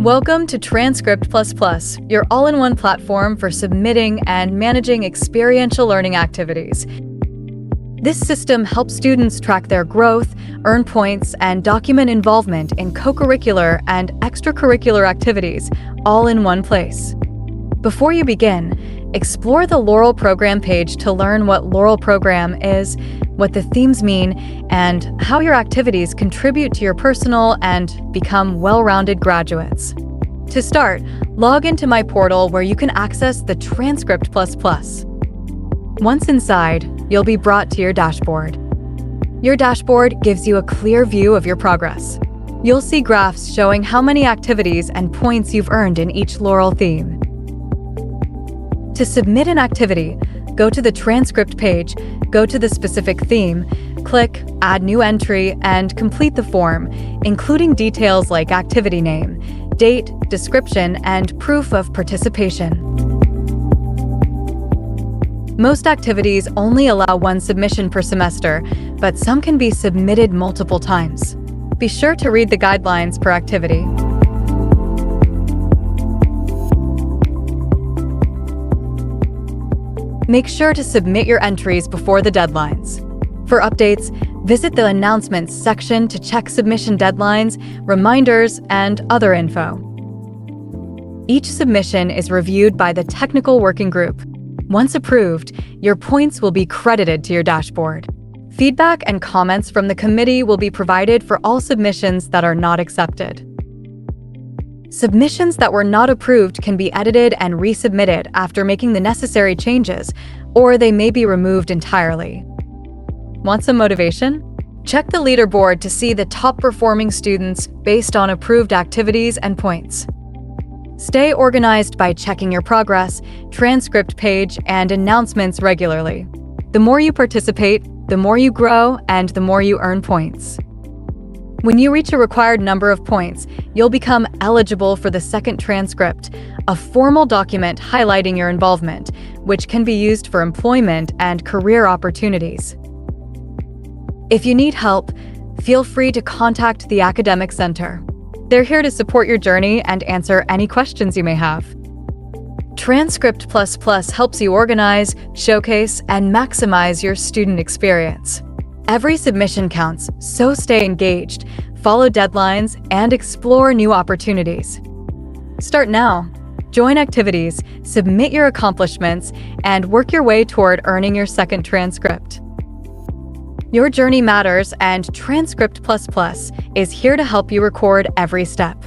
Welcome to Transcript++, your all-in-one platform for submitting and managing experiential learning activities. This system helps students track their growth, earn points, and document involvement in co-curricular and extracurricular activities, all in one place. Before you begin, explore the Laurel program page to learn what Laurel program is, what the themes mean, and how your activities contribute to your personal and become well-rounded graduates. To start, log into MyPortal where you can access the Transcript++. Once inside, you'll be brought to your dashboard. Your dashboard gives you a clear view of your progress. You'll see graphs showing how many activities and points you've earned in each Laurel theme. To submit an activity, go to the transcript page, go to the specific theme, click Add New Entry, and complete the form, including details like activity name, date, description, and proof of participation. Most activities only allow one submission per semester, but some can be submitted multiple times. Be sure to read the guidelines per activity. Make sure to submit your entries before the deadlines. For updates, visit the Announcements section to check submission deadlines, reminders, and other info. Each submission is reviewed by the Technical Working Group. Once approved, your points will be credited to your dashboard. Feedback and comments from the committee will be provided for all submissions that are not accepted. Submissions that were not approved can be edited and resubmitted after making the necessary changes, or they may be removed entirely. Want some motivation? Check the leaderboard to see the top-performing students based on approved activities and points. Stay organized by checking your progress, transcript page, and announcements regularly. The more you participate, the more you grow, and the more you earn points. When you reach a required number of points, you'll become eligible for the second transcript, a formal document highlighting your involvement, which can be used for employment and career opportunities. If you need help, feel free to contact the Academic Center. They're here to support your journey and answer any questions you may have. Transcript++ helps you organize, showcase, and maximize your student experience. Every submission counts, so stay engaged, follow deadlines, and explore new opportunities. Start now. Join activities, submit your accomplishments, and work your way toward earning your second transcript. Your journey matters, and Transcript++ is here to help you record every step.